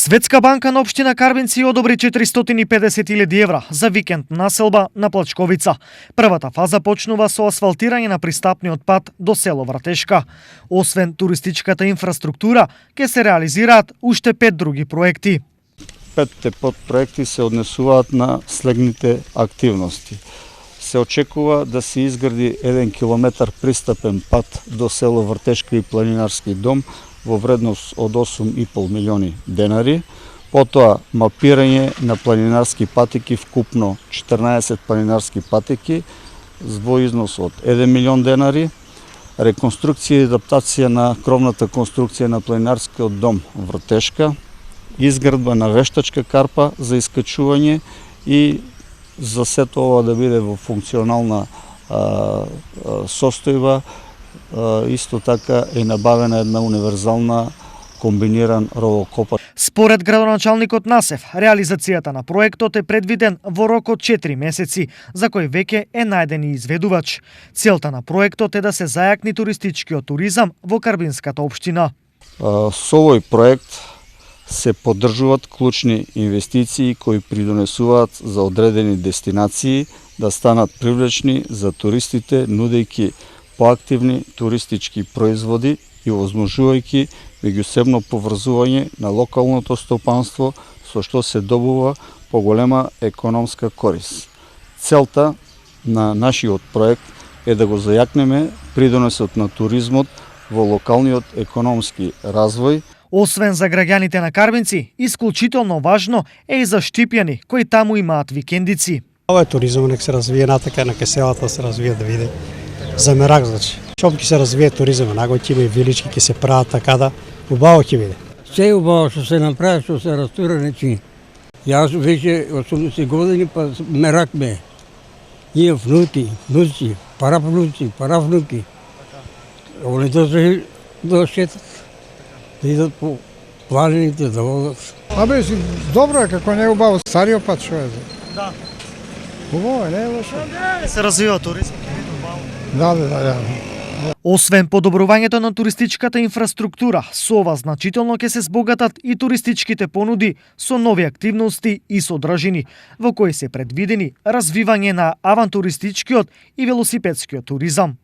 Светска банка на општина Карбинци одобри 450.000 евра за викенд населба на Плачковица. Првата фаза почнува со асфалтирање на пристапниот пат до село Вратешка. Освен туристичката инфраструктура, ќе се реализираат уште 5 други проекти. 5 подпроекти се однесуваат на следните активности. Се очекува да се изгради 1 километар пристапен пат до село Вратешка и планинарски дом во вредност од 8,5 милиони денари. Потоа мапирање на планинарски патеки, вкупно 14 планинарски патеки во износ од 1 милион денари. Реконструкција и адаптација на кровната конструкција на планинарскиот дом Вратешка. Изградба на вештачка карпа за искачување и за сето ова да биде во функционална состојба. Исто така е набавена една универзална комбиниран ровокопач. Според градоначалникот Насев, реализацијата на проектот е предвиден во рок од 4 месеци, за кој веќе е најден и изведувач. Целта на проектот е да се зајакни туристичкиот туризам во Карбинската општина. Со овој проект се поддржуваат клучни инвестиции кои придонесуваат за одредени дестинации да станат привлечни за туристите, нудејќи поактивни туристички производи и возможувајќи меѓусебно поврзување на локалното стопанство, со што се добува поголема економска корист. Целта на нашиот проект е да го зајакнеме придонесот на туризмот во локалниот економски развој. Освен за граѓаните на Карбинци, исклучително важно е и за Штипјани кои таму имаат викендици. Ова е туризам, нека се развие натака, нека селата се развие да види. За мерак, значи. Шом ќе се развие туризам, наго ќе има и вилички, ќе се прават така да убаво ќе биде. Се убаво што се направи, што се растура нечи. Јас веќе 80 години па мерак ме. Имам внуци, паравнуки. Они дошли до шетат, да идат по планините, да водат. Абе, добро е, како не е убаво, стариот пат што е. Да. Убаво е, не е лошо. Се развива туризм. Да. Освен подобрувањето на туристичката инфраструктура, со ова значително ќе се збогатат и туристичките понуди со нови активности и содржини, во кои се предвидени развивање на авантуристичкиот и велосипедскиот туризам.